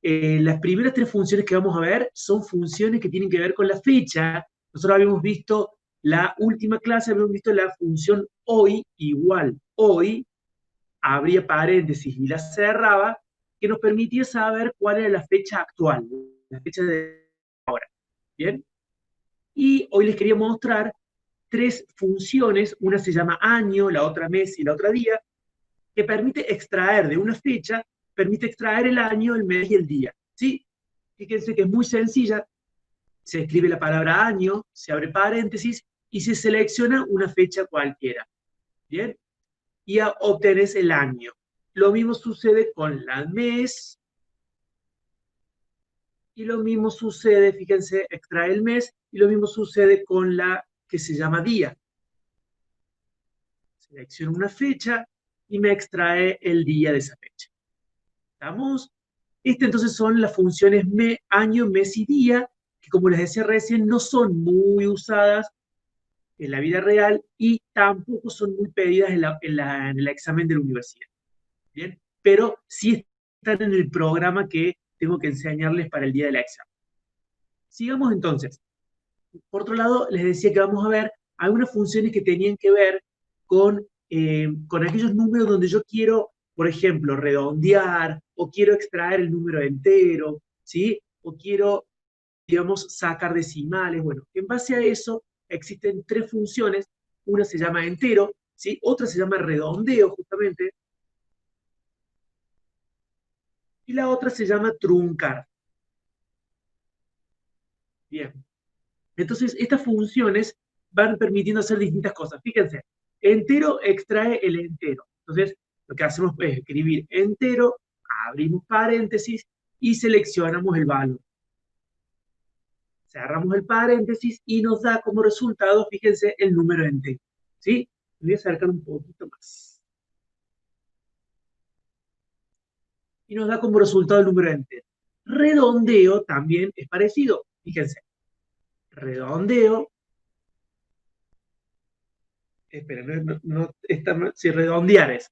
las primeras tres funciones que vamos a ver son funciones que tienen que ver con la fecha. Nosotros habíamos visto la última clase, habíamos visto la función hoy igual hoy, abría paréntesis y la cerraba, que nos permitía saber cuál era la fecha actual, la fecha de ahora. ¿Bien? Y hoy les quería mostrar tres funciones, una se llama año, la otra mes y la otra día, que permite extraer de una fecha, permite extraer el año, el mes y el día. ¿Sí? Fíjense que es muy sencilla, se escribe la palabra año, se abre paréntesis y se selecciona una fecha cualquiera. ¿Bien? Y obtenés el año. Lo mismo sucede con la mes, y lo mismo sucede, fíjense, extrae el mes, y lo mismo sucede con la que se llama día. Selecciono una fecha y me extrae el día de esa fecha. ¿Estamos? Entonces son las funciones año, mes y día, que como les decía recién, no son muy usadas en la vida real y tampoco son muy pedidas en el examen de la universidad. ¿Bien? Pero sí están en el programa que tengo que enseñarles para el día del examen. Sigamos entonces. Por otro lado, les decía que vamos a ver algunas funciones que tenían que ver con aquellos números donde yo quiero, por ejemplo, redondear, o quiero extraer el número entero, ¿sí? O quiero, digamos, sacar decimales. Bueno, en base a eso existen tres funciones. Una se llama entero, ¿sí? Otra se llama redondeo, justamente, y la otra se llama truncar. Bien. Entonces, estas funciones van permitiendo hacer distintas cosas. Fíjense, entero extrae el entero. Entonces, lo que hacemos es escribir entero, abrimos paréntesis y seleccionamos el valor. Cerramos el paréntesis y nos da como resultado, fíjense, el número entero. ¿Sí? Voy a acercar un poquito más. Y nos da como resultado el número entero. Redondeo también es parecido. Fíjense, redondeo. Espera, no está mal. Si redondear es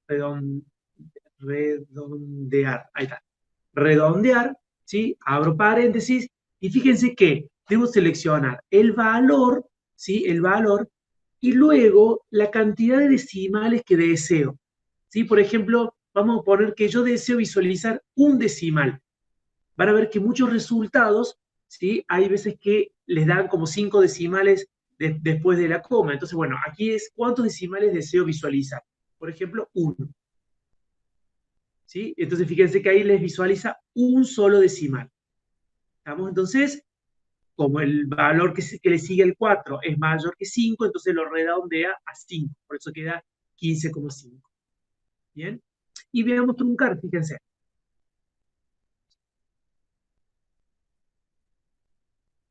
redondear. Ahí está. Redondear, ¿sí? Abro paréntesis y fíjense que debo seleccionar el valor, ¿sí? El valor y luego la cantidad de decimales que deseo. ¿Sí? Por ejemplo, vamos a poner que yo deseo visualizar un decimal. Van a ver que muchos resultados, ¿sí? Hay veces que les dan como 5 decimales después de la coma. Entonces, bueno, aquí es cuántos decimales deseo visualizar. Por ejemplo, uno. ¿Sí? Entonces, fíjense que ahí les visualiza un solo decimal. ¿Estamos? Entonces, como el valor que le sigue el 4 es mayor que 5, entonces lo redondea a 5. Por eso queda 15,5. ¿Bien? Y veamos truncar, fíjense.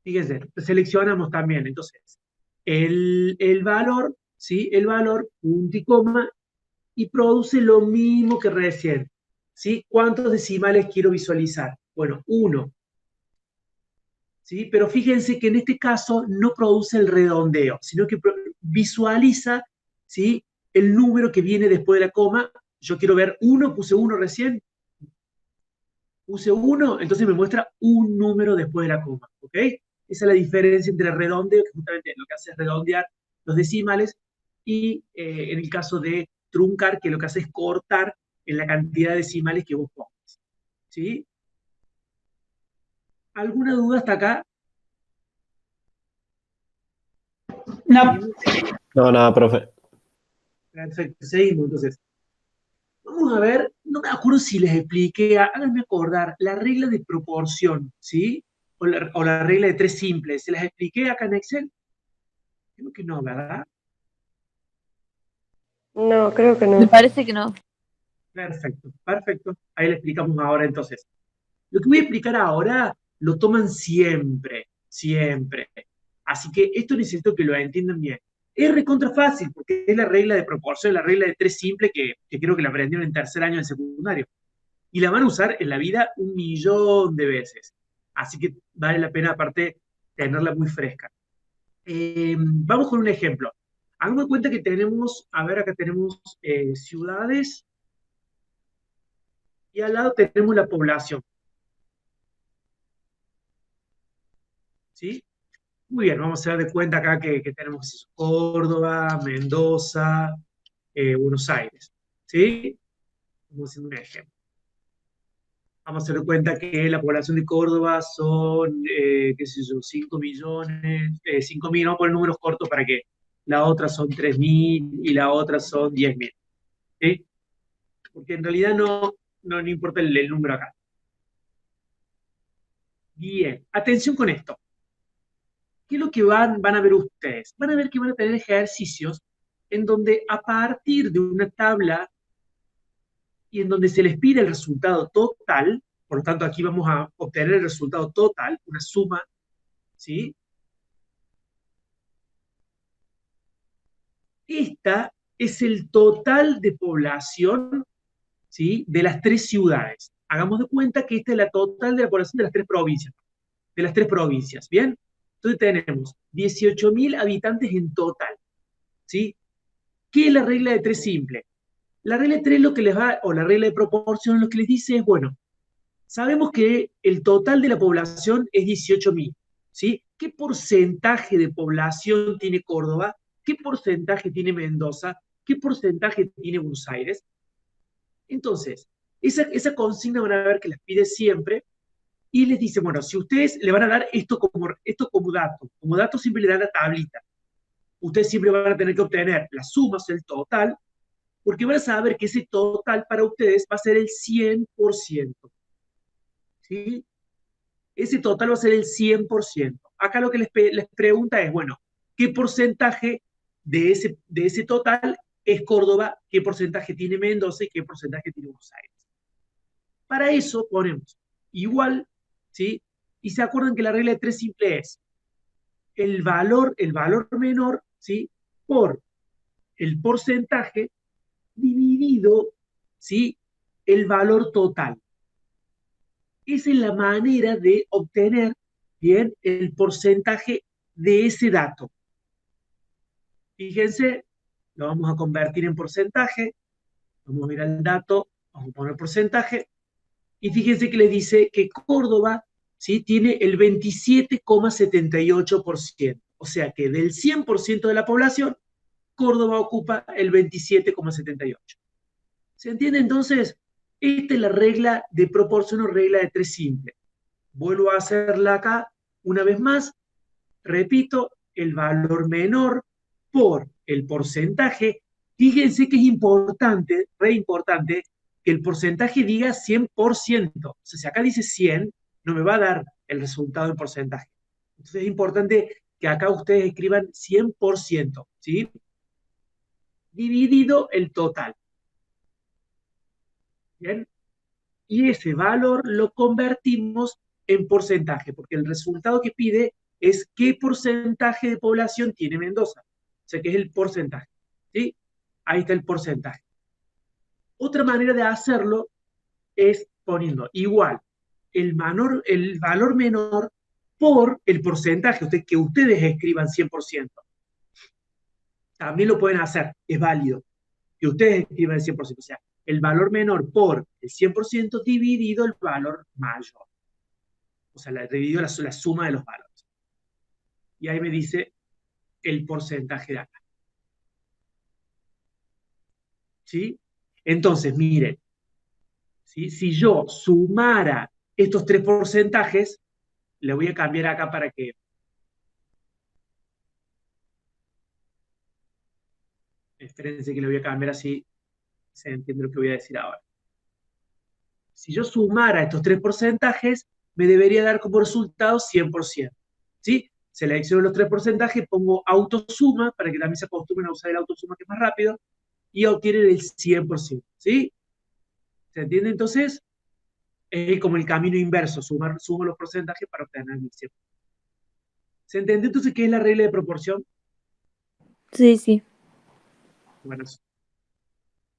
Fíjense, seleccionamos también, entonces, el valor, ¿sí? El valor, punto y coma, y produce lo mismo que recién, ¿sí? ¿Cuántos decimales quiero visualizar? Bueno, uno, ¿sí? Pero fíjense que en este caso no produce el redondeo, sino que visualiza, ¿sí? El número que viene después de la coma. Yo quiero ver uno, puse uno recién, puse uno, entonces me muestra un número después de la coma, ¿ok? Esa es la diferencia entre redondeo, que justamente lo que hace es redondear los decimales, y en el caso de truncar, que lo que hace es cortar en la cantidad de decimales que vos pongas, ¿sí? ¿Alguna duda hasta acá? No, ¿Seguimos? No, nada, profe. Perfecto, seguimos entonces. Vamos a ver, no me acuerdo si les expliqué, háganme acordar, la regla de proporción, ¿sí? O la regla de tres simples, ¿se las expliqué acá en Excel? Creo que no, ¿verdad? No, creo que me no. parece que no. Perfecto, perfecto. Ahí le explicamos ahora entonces. Lo que voy a explicar ahora lo toman siempre, siempre. Así que esto necesito que lo entiendan bien. Es recontra fácil, porque es la regla de proporción, la regla de tres simple que creo que la aprendieron en tercer año del secundario. Y la van a usar en la vida 1.000.000 de veces. Así que vale la pena, aparte, tenerla muy fresca. Vamos con un ejemplo. Hagamos de cuenta que tenemos, a ver, acá tenemos ciudades y al lado tenemos la población. ¿sí? Muy bien, vamos a dar de cuenta acá que tenemos eso, Córdoba, Mendoza, Buenos Aires, ¿sí? Vamos haciendo un ejemplo. Vamos a hacer de cuenta que la población de Córdoba son, qué sé yo, 5 millones, 5.000, vamos a poner números cortos para que la otra son 3.000 y la otra son 10.000, ¿sí? Porque en realidad no importa el número acá. Bien, atención con esto. ¿Qué es lo que van a ver ustedes? Van a ver que van a tener ejercicios en donde a partir de una tabla y en donde se les pide el resultado total, por lo tanto aquí vamos a obtener el resultado total, una suma, ¿sí? Esta es el total de población, ¿sí? De las tres ciudades. Hagamos de cuenta que esta es la total de la población de las tres provincias, ¿bien? Entonces tenemos 18.000 habitantes en total, ¿sí? ¿Qué es la regla de tres simple? La regla de tres lo que les va, o la regla de proporción lo que les dice es, bueno, sabemos que el total de la población es 18.000, ¿sí? ¿Qué porcentaje de población tiene Córdoba? ¿Qué porcentaje tiene Mendoza? ¿Qué porcentaje tiene Buenos Aires? Entonces, esa consigna van a ver que las pide siempre y les dice, bueno, si ustedes le van a dar como dato siempre le dan la tablita. Ustedes siempre van a tener que obtener las sumas, el total, porque van a saber que ese total para ustedes va a ser el 100%. ¿Sí? Ese total va a ser el 100%. Acá lo que les pregunta es, bueno, ¿qué porcentaje de ese total es Córdoba? ¿Qué porcentaje tiene Mendoza? ¿Y qué porcentaje tiene Buenos Aires? Para eso ponemos igual, ¿sí? Y se acuerdan que la regla de tres simple es el valor menor, ¿sí? Por el porcentaje dividido, ¿sí? El valor total. Esa es la manera de obtener, bien, el porcentaje de ese dato. Fíjense, lo vamos a convertir en porcentaje, vamos a ir al dato, vamos a poner porcentaje, y fíjense que les dice que Córdoba, ¿sí? Tiene el 27,78%, o sea que del 100% de la población, Córdoba ocupa el 27,78%. ¿Se entiende entonces? Esta es la regla de proporción o regla de tres simple. Vuelvo a hacerla acá una vez más. Repito, el valor menor por el porcentaje. Fíjense que es importante, re importante, que el porcentaje diga 100%. O sea, si acá dice 100, no me va a dar el resultado en porcentaje. Entonces es importante que acá ustedes escriban 100%, ¿sí? Dividido el total. ¿Bien? Y ese valor lo convertimos en porcentaje, porque el resultado que pide es qué porcentaje de población tiene Mendoza. O sea, que es el porcentaje. ¿Sí? Ahí está el porcentaje. Otra manera de hacerlo es poniendo igual el valor menor por el porcentaje, que ustedes escriban 100%. También lo pueden hacer, es válido, que ustedes escriban el 100%. O sea, el valor menor por el 100% dividido el valor mayor. O sea, dividido la suma de los valores. Y ahí me dice el porcentaje de acá. ¿Sí? Entonces, miren, ¿sí? Si yo sumara estos tres porcentajes, le voy a cambiar acá para que, espérense que le voy a cambiar así, se entiende lo que voy a decir ahora. Si yo sumara estos tres porcentajes, me debería dar como resultado 100%. ¿Sí? Selecciono los tres porcentajes, pongo autosuma para que también se acostumbren a usar el autosuma que es más rápido y obtienen el 100%. ¿Sí? ¿Se entiende entonces? Es como el camino inverso, sumo los porcentajes para obtener el 100%. ¿Se entiende entonces qué es la regla de proporción? Sí, sí. Bueno,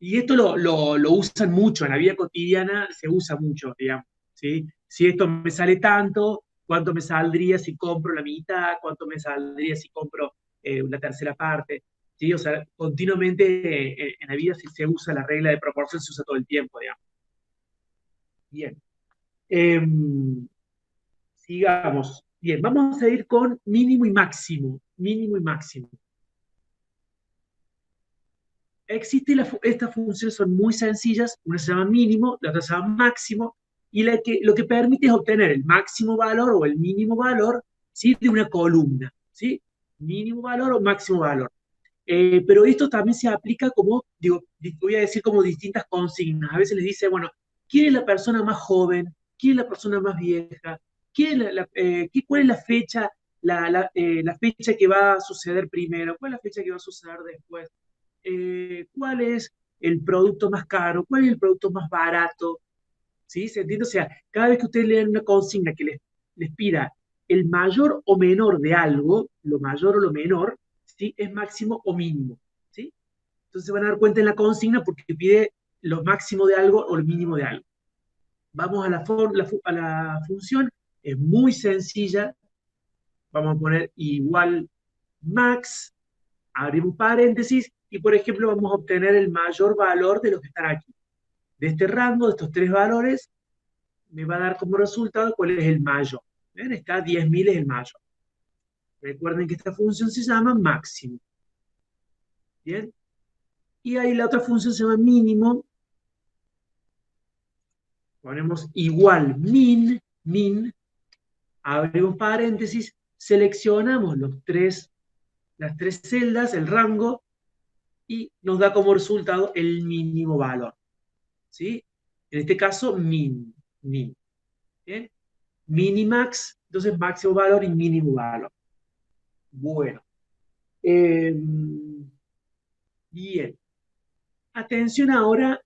y esto lo usan mucho, en la vida cotidiana se usa mucho, digamos, ¿sí? Si esto me sale tanto, ¿cuánto me saldría si compro la mitad? ¿Cuánto me saldría si compro una tercera parte? ¿Sí? O sea, continuamente en la vida si se usa la regla de proporción, se usa todo el tiempo, digamos. Bien. Sigamos. Bien, vamos a ir con mínimo y máximo. Mínimo y máximo. Estas funciones son muy sencillas, una se llama mínimo, la otra se llama máximo, y lo que permite es obtener el máximo valor o el mínimo valor, ¿sí?, de una columna, ¿sí? Mínimo valor o máximo valor. Pero esto también se aplica como, digo, voy a decir como distintas consignas. A veces les dice, bueno, ¿quién es la persona más joven? ¿Quién es la persona más vieja? ¿Cuál es la fecha, la fecha que va a suceder primero? ¿Cuál es la fecha que va a suceder después? ¿Cuál es el producto más caro? ¿Cuál es el producto más barato? ¿Sí? ¿Se entiende? O sea, cada vez que ustedes leen una consigna que les pida el mayor o menor de algo, lo mayor o lo menor, ¿sí?, es máximo o mínimo. ¿Sí? Entonces se van a dar cuenta en la consigna porque pide lo máximo de algo o lo mínimo de algo. Vamos a a la función, es muy sencilla. Vamos a poner igual max, abrimos paréntesis, y por ejemplo vamos a obtener el mayor valor de los que están aquí. De este rango, de estos tres valores, me va a dar como resultado cuál es el mayor. ¿Ven? Está 10.000 es el mayor. Recuerden que esta función se llama máximo. ¿Bien? Y ahí la otra función se llama mínimo. Ponemos igual min, abrimos paréntesis, seleccionamos las tres celdas, el rango, y nos da como resultado el mínimo valor. ¿Sí? En este caso, min. ¿Bien? Minimax, entonces máximo valor y mínimo valor. Bueno. Bien. Atención ahora,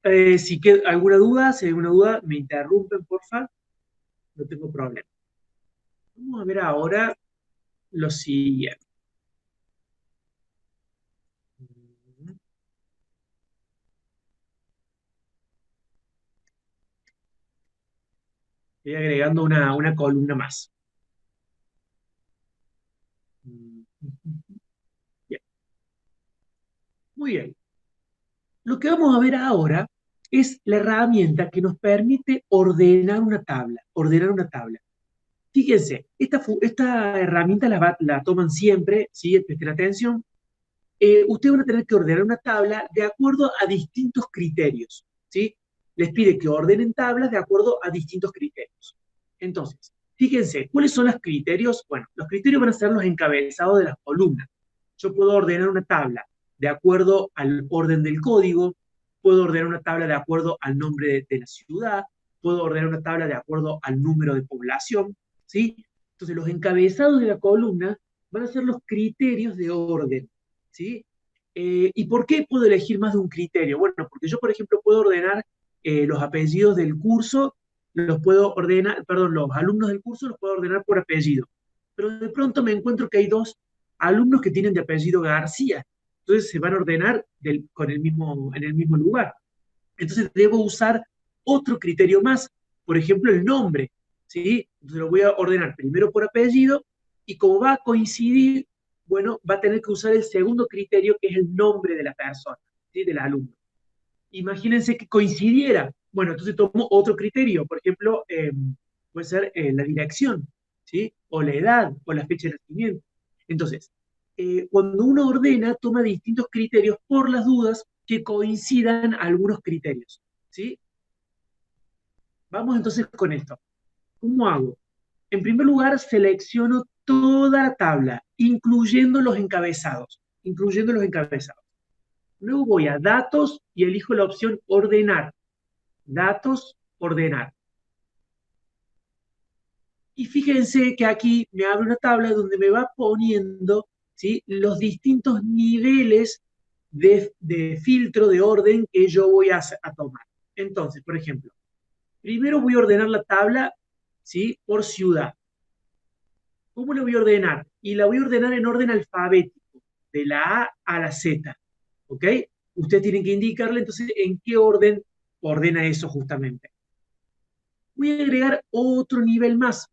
si hay alguna duda, si hay alguna duda, me interrumpen, por favor. No tengo problema. Vamos a ver ahora lo siguiente. Estoy agregando una columna más. Bien. Muy bien. Lo que vamos a ver ahora es la herramienta que nos permite ordenar una tabla. Ordenar una tabla. Fíjense, esta herramienta la toman siempre, ¿sí? Presten atención. Ustedes van a tener que ordenar una tabla de acuerdo a distintos criterios, ¿sí? Les pide que ordenen tablas de acuerdo a distintos criterios. Entonces, fíjense, ¿cuáles son los criterios? Bueno, los criterios van a ser los encabezados de las columnas. Yo puedo ordenar una tabla de acuerdo al orden del código, puedo ordenar una tabla de acuerdo al nombre de la ciudad, puedo ordenar una tabla de acuerdo al número de población, ¿sí? Entonces, los encabezados de la columna van a ser los criterios de orden, ¿sí? ¿Y por qué puedo elegir más de un criterio? Bueno, porque yo, por ejemplo, puedo ordenar los apellidos del curso, los puedo ordenar, perdón, los alumnos del curso los puedo ordenar por apellido. Pero de pronto me encuentro que hay dos alumnos que tienen de apellido García. Entonces se van a ordenar en el mismo lugar. Entonces debo usar otro criterio más, por ejemplo, el nombre, ¿sí? Entonces lo voy a ordenar primero por apellido, y como va a coincidir, bueno, va a tener que usar el segundo criterio, que es el nombre de la persona, ¿sí?, del alumno. Imagínense que coincidiera. Bueno, entonces tomo otro criterio, por ejemplo, puede ser la dirección, ¿sí?, o la edad, o la fecha de nacimiento. Entonces, cuando uno ordena, toma distintos criterios por las dudas que coincidan algunos criterios, ¿sí? Vamos entonces con esto. ¿Cómo hago? En primer lugar, selecciono toda la tabla, incluyendo los encabezados, Luego voy a datos y elijo la opción ordenar. Datos, ordenar. Y fíjense que aquí me abre una tabla donde me va poniendo, ¿sí?, los distintos niveles de filtro, de orden que yo voy a tomar. Entonces, por ejemplo, primero voy a ordenar la tabla, ¿sí?, por ciudad. ¿Cómo la voy a ordenar? Y la voy a ordenar en orden alfabético, de la A a la Z. ¿Ok? Ustedes tienen que indicarle entonces en qué orden ordena eso justamente. Voy a agregar otro nivel más.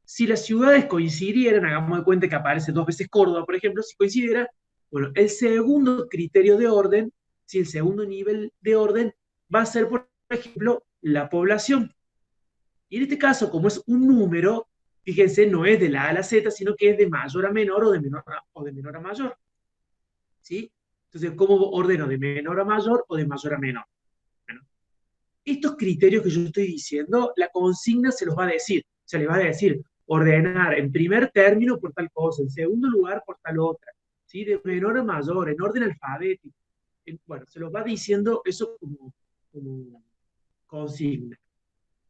Si las ciudades coincidieran, hagamos de cuenta que aparece dos veces Córdoba, por ejemplo, si coincidiera, bueno, el segundo criterio de orden, si el segundo nivel de orden va a ser, por ejemplo, la población. Y en este caso, como es un número, Fíjense, no es de la A a la Z, sino que es de mayor a menor o de menor a mayor. ¿Sí? Entonces, ¿cómo ordeno de menor a mayor o de mayor a menor? Bueno, estos criterios que yo estoy diciendo, la consigna se los va a decir. Se les va a decir, ordenar en primer término por tal cosa, en segundo lugar por tal otra, ¿sí? De menor a mayor, en orden alfabético. Bueno, se los va diciendo eso como consigna.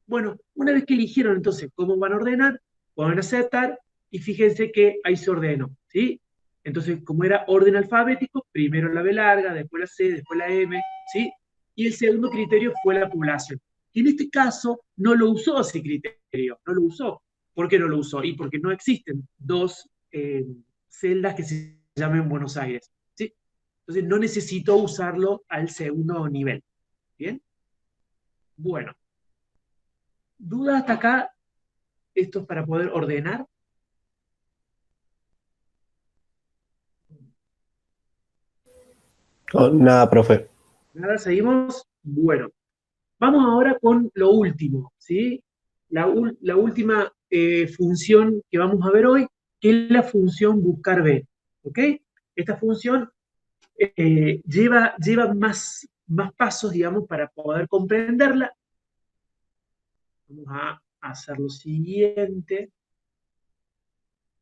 Bueno, una vez que eligieron entonces cómo van a ordenar, pueden aceptar y fíjense que ahí se ordenó, ¿sí? Entonces, como era orden alfabético, primero la B larga, después la C, después la M, ¿sí? Y el segundo criterio fue la población. Y en este caso no lo usó ese criterio, no lo usó. ¿Por qué no lo usó? Y porque no existen dos celdas que se llamen Buenos Aires, ¿sí? Entonces no necesitó usarlo al segundo nivel, ¿bien? Bueno, ¿dudas hasta acá? Esto es para poder ordenar. Oh, nada, profe. Nada, seguimos. Bueno, vamos ahora con lo último, ¿sí? La última función que vamos a ver hoy, que es la función buscar B, ¿ok? Esta función lleva más pasos, digamos, para poder comprenderla. Vamos a hacer lo siguiente.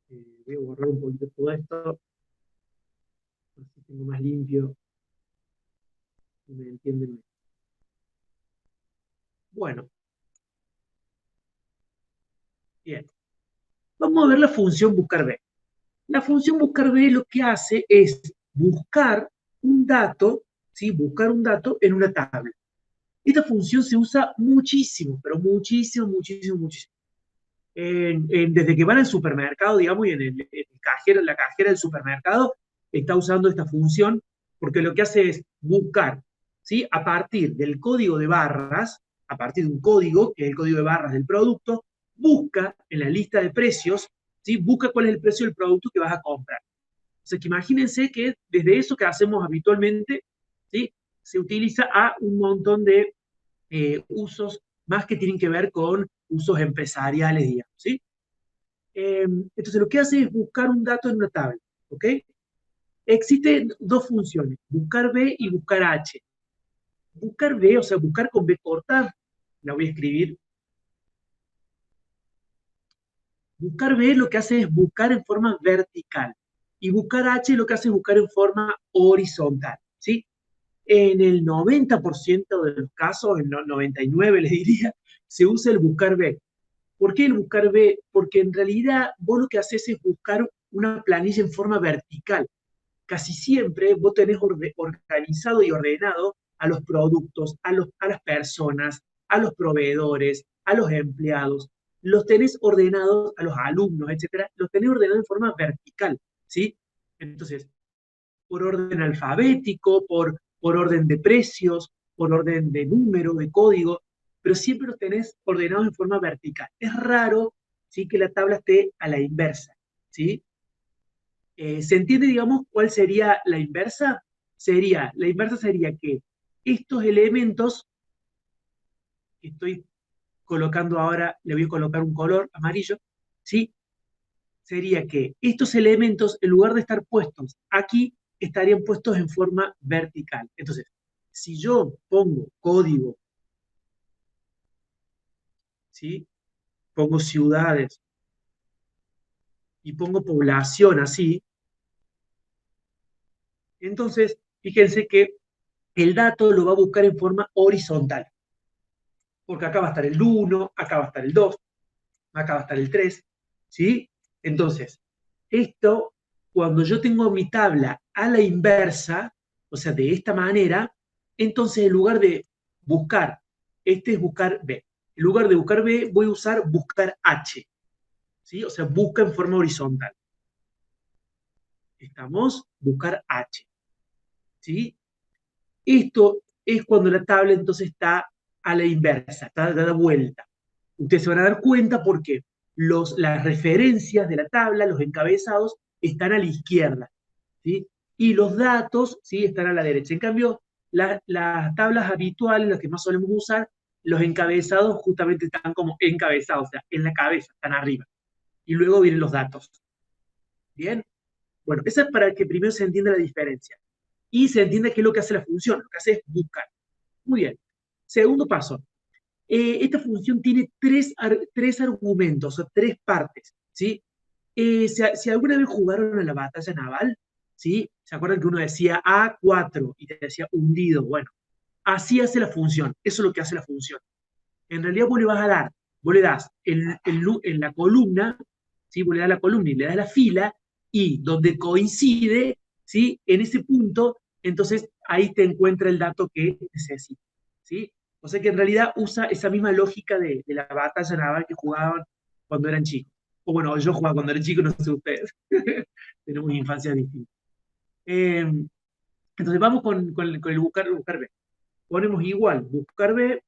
Voy a borrar un poquito todo esto, así tengo más limpio y me entienden. Bueno, bien. Vamos a ver la función buscar B. La función buscar B lo que hace es buscar un dato, ¿sí? Buscar un dato en una tabla. Esta función se usa muchísimo, pero muchísimo, muchísimo, muchísimo. Desde que van al supermercado, digamos, y la cajera del supermercado está usando esta función, porque lo que hace es buscar, ¿sí? A partir del código de barras, a partir de un código, que es el código de barras del producto, busca en la lista de precios, ¿sí? Busca cuál es el precio del producto que vas a comprar. O sea, que imagínense que desde eso que hacemos habitualmente, ¿sí? Se utiliza a un montón de usos más que tienen que ver con usos empresariales, digamos, ¿sí? Entonces lo que hace es buscar un dato en una tabla, ¿ok? Existen dos funciones, buscar B y buscar H. Buscar B, o sea, buscar con B corta, la voy a escribir. Buscar B lo que hace es buscar en forma vertical y buscar H lo que hace es buscar en forma horizontal, ¿sí? En el 90% de los casos, en el 99 les diría, se usa el buscar B. ¿Por qué el buscar B? Porque en realidad vos lo que haces es buscar una planilla en forma vertical. Casi siempre vos tenés organizado y ordenado a los productos, a las personas, a los proveedores, a los empleados, los tenés ordenados a los alumnos, etcétera, los tenés ordenados en forma vertical, ¿sí? Entonces, por orden alfabético, por orden de precios, por orden de número, de código, pero siempre los tenés ordenados en forma vertical. Es raro, ¿sí? Que la tabla esté a la inversa, ¿sí? ¿Se entiende, digamos, cuál sería la inversa? La inversa sería que estos elementos que estoy colocando ahora, le voy a colocar un color amarillo, ¿sí? Sería que estos elementos, en lugar de estar puestos aquí, estarían puestos en forma vertical. Entonces, si yo pongo código, ¿sí? Pongo ciudades y pongo población así, entonces, fíjense que el dato lo va a buscar en forma horizontal. Porque acá va a estar el 1, acá va a estar el 2, acá va a estar el 3, ¿sí? Entonces, esto, cuando yo tengo mi tabla a la inversa, o sea, de esta manera, entonces en lugar de buscar, este es buscar B. En lugar de buscar B, voy a usar buscar H, ¿sí? O sea, busca en forma horizontal. Estamos, buscar H, ¿sí? Esto es cuando la tabla entonces está a la inversa, está dada vuelta. Ustedes se van a dar cuenta porque las referencias de la tabla, los encabezados, están a la izquierda, ¿sí? Y los datos, ¿sí? Están a la derecha. En cambio, las tablas habituales, las que más solemos usar, los encabezados justamente están como encabezados, o sea, en la cabeza, están arriba. y luego vienen los datos. ¿Bien? Bueno, esa es para que primero se entienda la diferencia. Y se entienda qué es lo que hace la función. Lo que hace es buscar. Muy bien. Segundo paso. Esta función tiene tres argumentos o tres partes, ¿sí? Si alguna vez jugaron a la batalla naval, ¿sí? ¿Se acuerdan que uno decía A4 y te decía hundido? Bueno, así hace la función. Eso es lo que hace la función. En realidad vos le vas a dar, vos le das en la columna, ¿sí? Vos le das la columna y le das la fila, y donde coincide, ¿sí? En ese punto, entonces ahí te encuentra el dato que necesitas, ¿sí? O sea que en realidad usa esa misma lógica de la batalla naval que jugaban cuando eran chicos. O bueno, yo jugaba cuando era chico, no sé ustedes. Tenemos infancias distintas. Eh, entonces vamos con el buscar B. Ponemos igual, buscar B,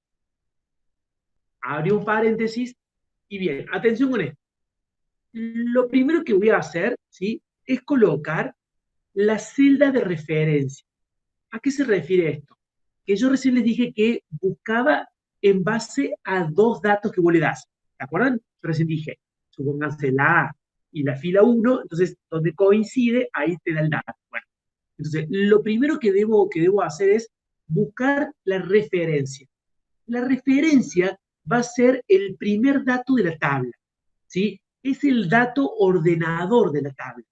abrimos paréntesis, y bien, atención con esto. Lo primero que voy a hacer, ¿sí? Es colocar la celda de referencia. ¿A qué se refiere esto? Que yo recién les dije que buscaba en base a dos datos que vos le das. ¿Se acuerdan? Yo recién dije, supónganse la A y la fila 1, entonces donde coincide, ahí te da el dato. Bueno, entonces lo primero que debo hacer es buscar la referencia. La referencia va a ser el primer dato de la tabla, ¿sí? Es el dato ordenador de la tabla.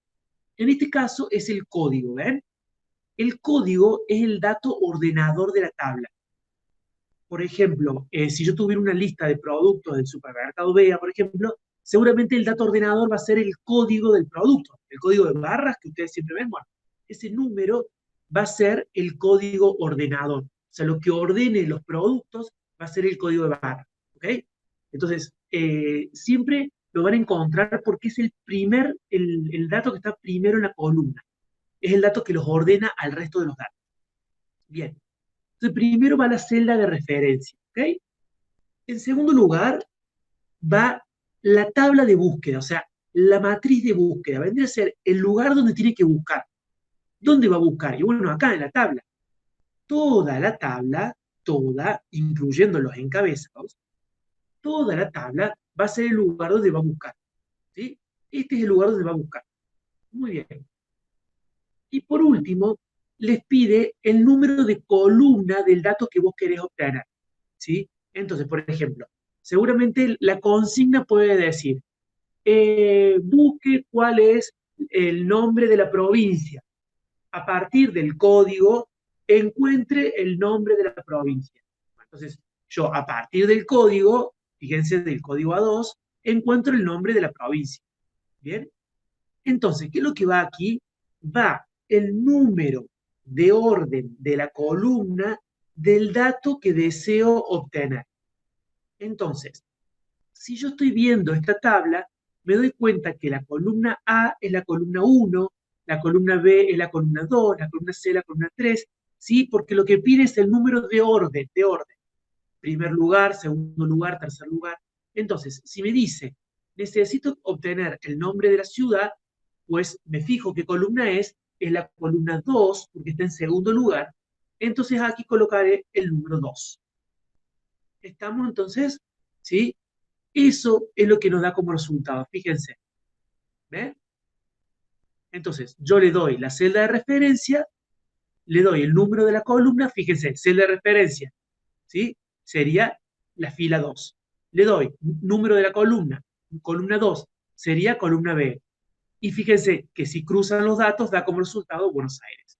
En este caso es el código, ¿ven? El código es el dato ordenador de la tabla. Por ejemplo, si yo tuviera una lista de productos del supermercado Bea, por ejemplo, seguramente el dato ordenador va a ser el código del producto, el código de barras que ustedes siempre ven. Bueno, ese número va a ser el código ordenador. O sea, lo que ordene los productos va a ser el código de barras. ¿Ok? Entonces, siempre lo van a encontrar porque es el dato que está primero en la columna. Es el dato que los ordena al resto de los datos. Bien. Entonces, primero va la celda de referencia. ¿Ok? En segundo lugar, va la tabla de búsqueda, o sea, la matriz de búsqueda. Vendría a ser el lugar donde tiene que buscar. ¿Dónde va a buscar? Y bueno, acá en la tabla. Toda la tabla, toda, incluyendo los encabezados, toda la tabla va a ser el lugar donde va a buscar. ¿Sí? Este es el lugar donde va a buscar. Muy bien. Y por último, les pide el número de columna del dato que vos querés obtener. ¿Sí? Entonces, por ejemplo, seguramente la consigna puede decir, busque cuál es el nombre de la provincia. A partir del código, encuentre el nombre de la provincia. Entonces, yo a partir del código, fíjense, del código A2, encuentro el nombre de la provincia. ¿Bien? Entonces, ¿qué es lo que va aquí? Va el número de orden de la columna del dato que deseo obtener. Entonces, si yo estoy viendo esta tabla, me doy cuenta que la columna A es la columna 1, la columna B es la columna 2, la columna C es la columna 3, ¿sí? Porque lo que pide es el número de orden, de orden. Primer lugar, segundo lugar, tercer lugar. Entonces, si me dice, necesito obtener el nombre de la ciudad, pues me fijo qué columna es la columna 2, porque está en segundo lugar. Entonces aquí colocaré el número 2. ¿Estamos entonces? ¿Sí? Eso es lo que nos da como resultado, fíjense. ¿Ven? Entonces, yo le doy la celda de referencia, le doy el número de la columna, fíjense, celda de referencia, ¿sí? Sería la fila 2. Le doy número de la columna 2, sería columna B. Y fíjense que si cruzan los datos, da como resultado Buenos Aires.